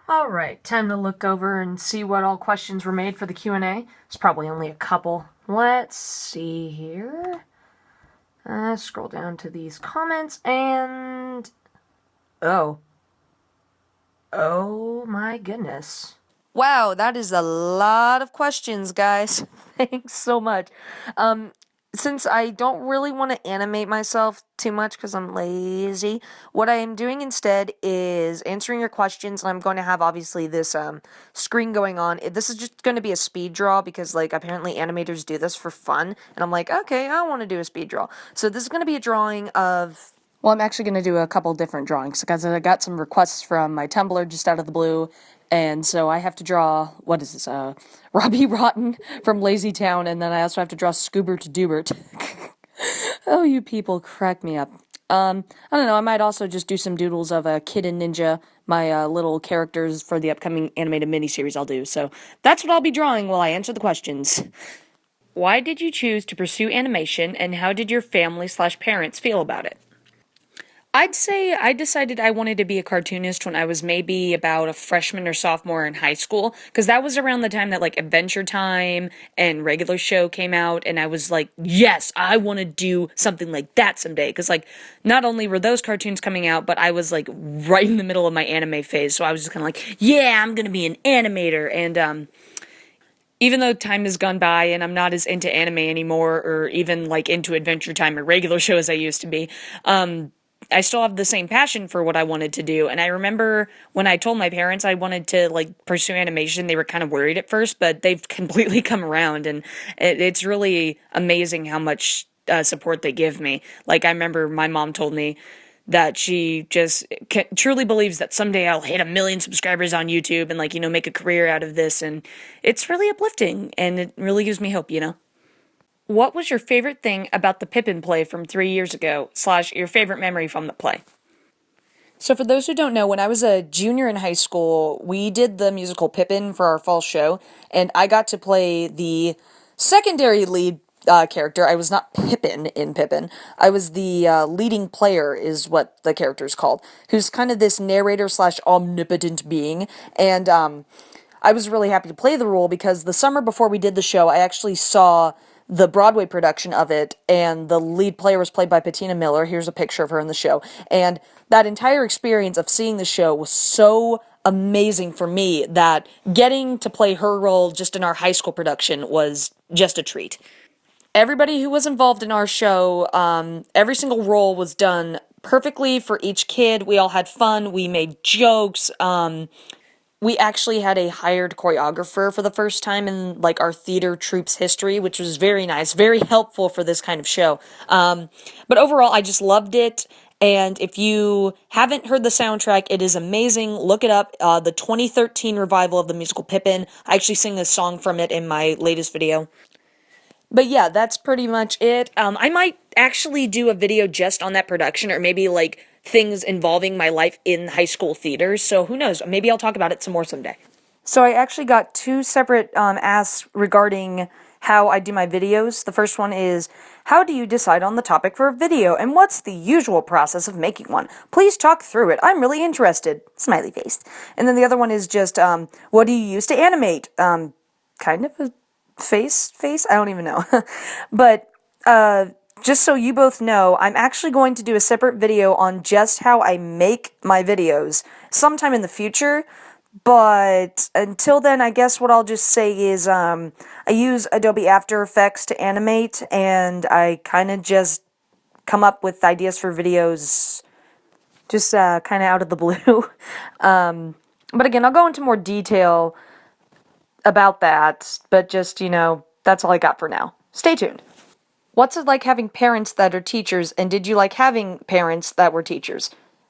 Alright, time to look over and see what all questions were made for the Q&A. It's probably only a couple. Let's see here. Scroll down to these comments and... Oh my goodness. Wow, that is a lot of questions, guys. Thanks so much. Since I don't really want to animate myself too much because I'm lazy, what I am doing instead is answering your questions, and I'm going to have, obviously, this screen going on. This is just going to be a speed draw because, like, apparently animators do this for fun, and I'm like, okay, I want to do a speed draw. So this is going to be a drawing of... Well, I'm actually going to do a couple different drawings because I got some requests from my Tumblr just out of the blue, and so I have to draw, what is this, Robbie Rotten from LazyTown, and then I also have to draw Scoobert Dubert. Oh, you people crack me up. I don't know, I might also just do some doodles of Kid and Ninja, my little characters for the upcoming animated miniseries I'll do, so that's what I'll be drawing while I answer the questions. Why did you choose to pursue animation, and how did your family/parents feel about it? I'd say I decided I wanted to be a cartoonist when I was maybe about a freshman or sophomore in high school, because that was around the time that, like, Adventure Time and Regular Show came out, and I was like, yes, I want to do something like that someday, because, like, not only were those cartoons coming out, but I was, like, right in the middle of my anime phase, so I was just kind of like, yeah, I'm gonna be an animator, and, even though time has gone by and I'm not as into anime anymore, or even, like, into Adventure Time or Regular Show as I used to be, I still have the same passion for what I wanted to do. And I remember when I told my parents I wanted to, like, pursue animation, they were kind of worried at first, but they've completely come around, and it's really amazing how much support they give me. Like, I remember my mom told me that she just truly believes that someday I'll hit 1 million subscribers on YouTube and, like, make a career out of this. And it's really uplifting, and it really gives me hope. What was your favorite thing about the Pippin play from 3 years ago, / your favorite memory from the play? So for those who don't know, when I was a junior in high school, we did the musical Pippin for our fall show, and I got to play the secondary lead character. I was not Pippin in Pippin. I was the leading player, is what the character is called, who's kind of this narrator / omnipotent being, and I was really happy to play the role because the summer before we did the show, I actually saw the Broadway production of it, and the lead player was played by Patina Miller. Here's a picture of her in the show. And that entire experience of seeing the show was so amazing for me that getting to play her role just in our high school production was just a treat. Everybody who was involved in our show, every single role was done perfectly for each kid. We all had fun. We made jokes. We actually had a hired choreographer for the first time in, like, our theater troupe's history, which was very nice, very helpful for this kind of show. But overall, I just loved it. And if you haven't heard the soundtrack, it is amazing. Look it up. The 2013 revival of the musical Pippin. I actually sing a song from it in my latest video. But yeah, that's pretty much it. I might actually do a video just on that production, or maybe, like, things involving my life in high school theaters, so who knows, maybe I'll talk about it some more someday. So I actually got 2 separate asks regarding how I do my videos. The first one is, how do you decide on the topic for a video, and what's the usual process of making one? Please talk through it, I'm really interested. Smiley face. And then the other one is just, what do you use to animate? Kind of a face? I don't even know. But, just so you both know, I'm actually going to do a separate video on just how I make my videos sometime in the future, but until then, I guess what I'll just say is, I use Adobe After Effects to animate, and I kind of just come up with ideas for videos just kind of out of the blue. But again, I'll go into more detail about that, but just, that's all I got for now. Stay tuned. What's it like having parents that are teachers, and did you like having parents that were teachers?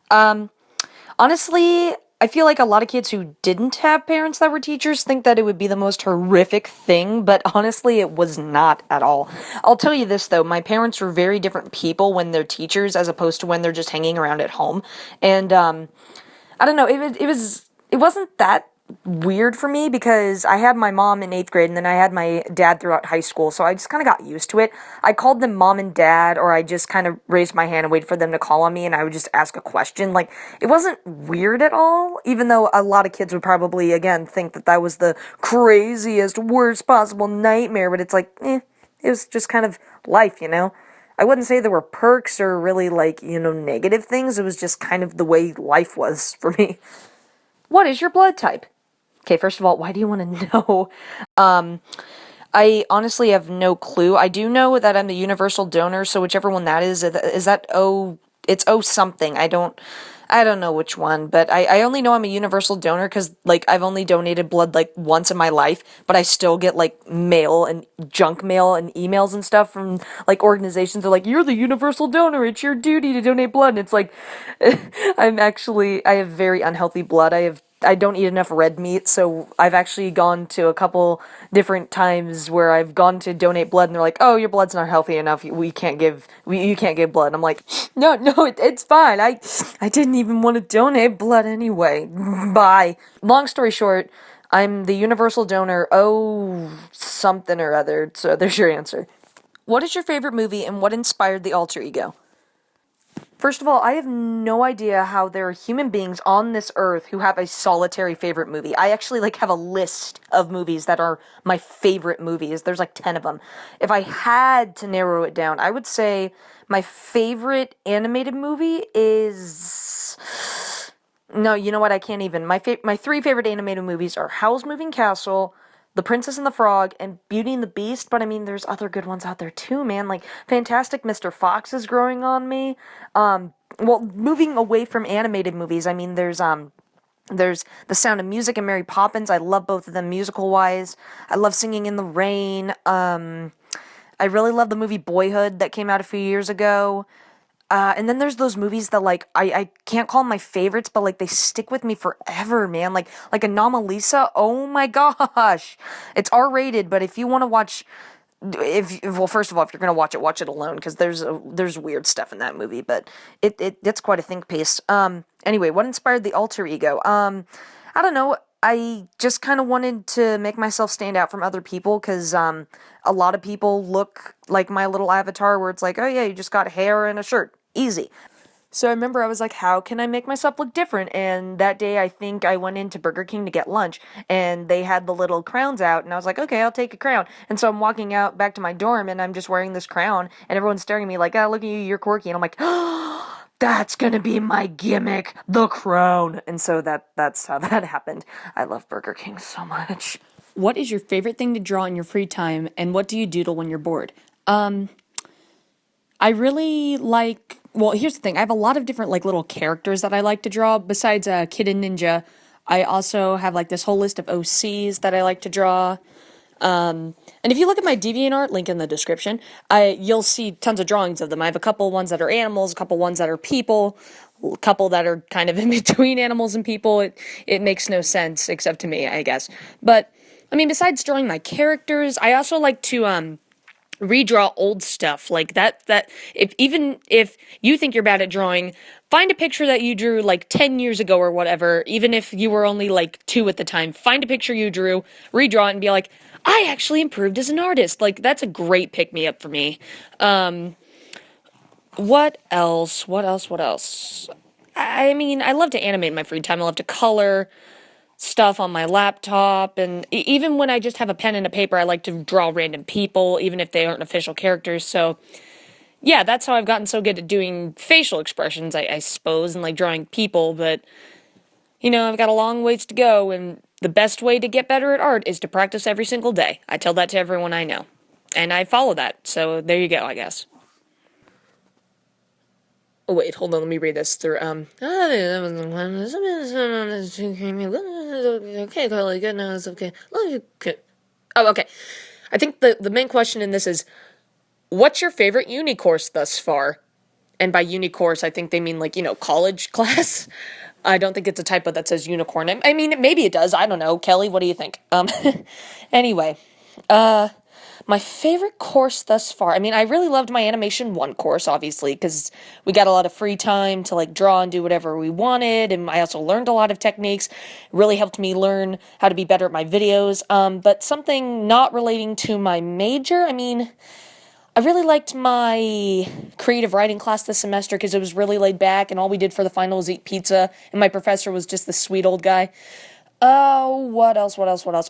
Honestly, I feel like a lot of kids who didn't have parents that were teachers think that it would be the most horrific thing, but honestly, it was not at all. I'll tell you this, though, my parents were very different people when they're teachers as opposed to when they're just hanging around at home, and, I don't know, it wasn't that weird for me because I had my mom in 8th grade and then I had my dad throughout high school, so I just kind of got used to it. I called them mom and dad, or I just kind of raised my hand and waited for them to call on me and I would just ask a question. Like, it wasn't weird at all, even though a lot of kids would probably, again, think that that was the craziest, worst possible nightmare, but it's like, it was just kind of life, you know? I wouldn't say there were perks or really, like, negative things. It was just kind of the way life was for me. What is your blood type? Okay, first of all, why do you want to know? I honestly have no clue. I do know that I'm the universal donor, so whichever one that is that O, it's O something. I don't know which one, but I only know I'm a universal donor because, like, I've only donated blood, like, once in my life, but I still get, like, mail and junk mail and emails and stuff from, like, organizations that are like, you're the universal donor, it's your duty to donate blood, and it's like, I have very unhealthy blood. I don't eat enough red meat, so I've actually gone to a couple different times where I've gone to donate blood, and they're like, "Oh, your blood's not healthy enough. You can't give blood." I'm like, "No, no, it's fine. I didn't even want to donate blood anyway." Bye. Long story short, I'm the universal donor. Oh, something or other. So there's your answer. What is your favorite movie, and what inspired the alter ego? First of all, I have no idea how there are human beings on this earth who have a solitary favorite movie. I actually have a list of movies that are my favorite movies. There's like 10 of them. If I had to narrow it down, I would say my favorite animated movie is no, you know what? I can't even. My three favorite animated movies are Howl's Moving Castle, The Princess and the Frog, and Beauty and the Beast. But I mean, there's other good ones out there too, man. Like Fantastic Mr. Fox is growing on me. Well, moving away from animated movies, I mean, there's The Sound of Music and Mary Poppins. I love both of them musical wise. I love Singing in the Rain. I really love the movie Boyhood that came out a few years ago. And then there's those movies that I can't call them my favorites, but like they stick with me forever, man. Like Anomalisa. Oh my gosh, it's R-rated, but if you want to watch, if well, first of all, if you're gonna watch it alone because there's weird stuff in that movie, but it's quite a think piece. Anyway, what inspired the alter ego? I don't know. I just kind of wanted to make myself stand out from other people because a lot of people look like my little avatar where it's like, oh yeah, you just got hair and a shirt. Easy. So I remember I was like, how can I make myself look different? And that day I think I went into Burger King to get lunch and they had the little crowns out and I was like, okay, I'll take a crown. And so I'm walking out back to my dorm and I'm just wearing this crown and everyone's staring at me like, oh, look at you, you're quirky. And I'm like, oh, that's gonna be my gimmick, the crown. And so that's how that happened. I love Burger King so much. What is your favorite thing to draw in your free time and what do you doodle when you're bored? I really like. Well, here's the thing. I have a lot of different little characters that I like to draw. Besides Kid and Ninja, I also have this whole list of OCs that I like to draw. And if you look at my DeviantArt, link in the description, you'll see tons of drawings of them. I have a couple ones that are animals, a couple ones that are people, a couple that are kind of in between animals and people. It makes no sense except to me, I guess. But I mean, besides drawing my characters, I also like to redraw old stuff like that if you think you're bad at drawing, find a picture that you drew 10 years ago or whatever, even if you were only 2 at the time. Find a picture you drew, redraw it, and be like, I actually improved as an artist. That's a great pick me up for me. What else? I mean, I love to animate in my free time. I love to color stuff on my laptop, and even when I just have a pen and a paper, I like to draw random people, even if they aren't official characters. So, yeah, that's how I've gotten so good at doing facial expressions, I suppose, and drawing people. But, I've got a long ways to go, and the best way to get better at art is to practice every single day. I tell that to everyone I know, and I follow that. So, there you go, I guess. Oh wait, hold on. Let me read this through. Okay, Carly. Good. No, it's okay. Oh, okay. I think the main question in this is, what's your favorite uni course thus far? And by uni course, I think they mean college class. I don't think it's a typo that says unicorn. I mean, maybe it does. I don't know. Kelly, what do you think? Anyway, My favorite course thus far. I mean, I really loved my animation 1 course, obviously, because we got a lot of free time to like draw and do whatever we wanted, and I also learned a lot of techniques. It really helped me learn how to be better at my videos. But something not relating to my major, I mean, I really liked my creative writing class this semester because it was really laid back, and all we did for the final was eat pizza, and my professor was just this sweet old guy. Oh, what else?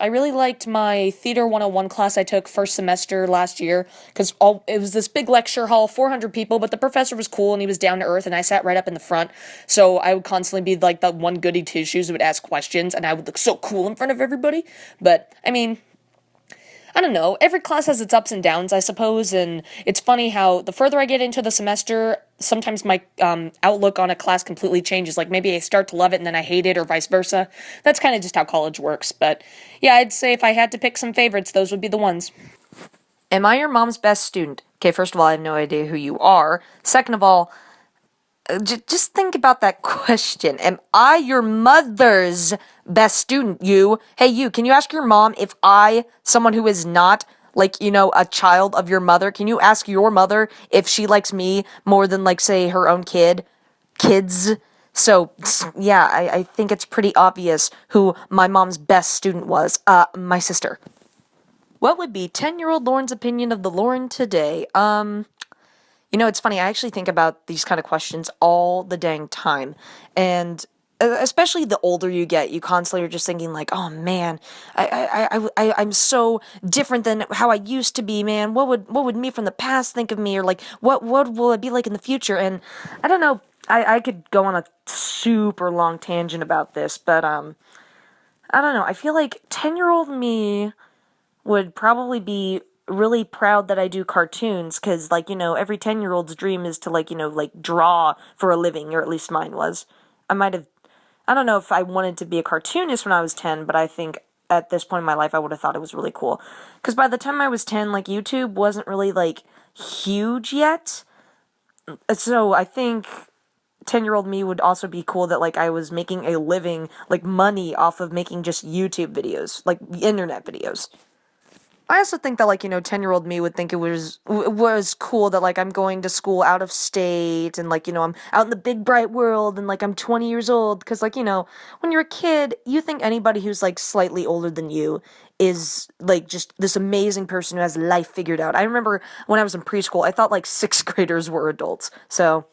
I really liked my Theater 101 class I took first semester last year, because it was this big lecture hall, 400 people, but the professor was cool and he was down to earth, and I sat right up in the front, so I would constantly be like the one goody two-shoes who would ask questions, and I would look so cool in front of everybody. But, I mean, I don't know, every class has its ups and downs, I suppose, and it's funny how the further I get into the semester, sometimes my outlook on a class completely changes. Like, maybe I start to love it and then I hate it, or vice versa. That's kind of just how college works, but yeah, I'd say if I had to pick some favorites, those would be the ones. Am I your mom's best student? Okay, first of all, I have no idea who you are. Second of all, just think about that question. Am I your mother's best student? You. Hey, you, can you ask your mom if someone who is not, like, a child of your mother, can you ask your mother if she likes me more than, like, say, her own kids? So, yeah, I think it's pretty obvious who my mom's best student was. My sister. What would be 10-year-old Lauren's opinion of the Lauren today? It's funny, I actually think about these kind of questions all the dang time. And especially the older you get, you constantly are just thinking like, oh man, I'm so different than how I used to be, man. What would me from the past think of me? Or like, what will it be like in the future? And I don't know, I could go on a super long tangent about this, but, I don't know, I feel like 10-year-old me would probably be really proud that I do cartoons, because, like, every 10-year-old's dream is to, like, like, draw for a living, or at least mine was. I don't know if I wanted to be a cartoonist when I was 10, but I think at this point in my life I would have thought it was really cool. Because by the time I was 10, like, YouTube wasn't really, like, huge yet. So I think 10-year-old me would also be cool that, like, I was making a living, like, money off of making just YouTube videos, like, internet videos. I also think that, like, 10-year-old me would think it was cool that, like, I'm going to school out of state, and, like, I'm out in the big bright world, and, like, I'm 20 years old, because, like, when you're a kid, you think anybody who's, like, slightly older than you is, like, just this amazing person who has life figured out. I remember when I was in preschool, I thought, like, 6th graders were adults, so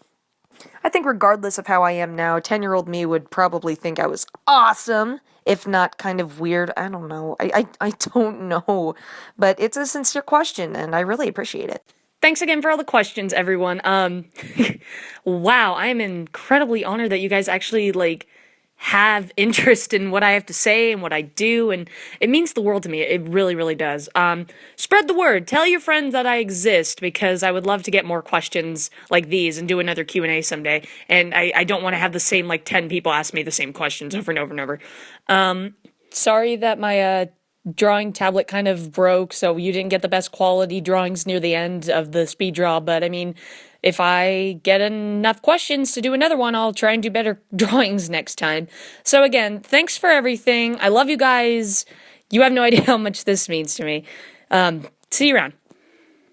I think regardless of how I am now, 10-year-old me would probably think I was awesome, if not kind of weird. I don't know. I don't know. But it's a sincere question, and I really appreciate it. Thanks again for all the questions, everyone. Wow, I am incredibly honored that you guys actually, like, have interest in what I have to say and what I do, and it means the world to me. It really, really does. Spread the word. Tell your friends that I exist, because I would love to get more questions like these and do another Q&A someday. And I don't want to have the same, like, 10 people ask me the same questions over and over and over. Sorry that my, drawing tablet kind of broke, so you didn't get the best quality drawings near the end of the speed draw, but I mean, if I get enough questions to do another one, I'll try and do better drawings next time. So again, thanks for everything. I love you guys. You have no idea how much this means to me. See you around.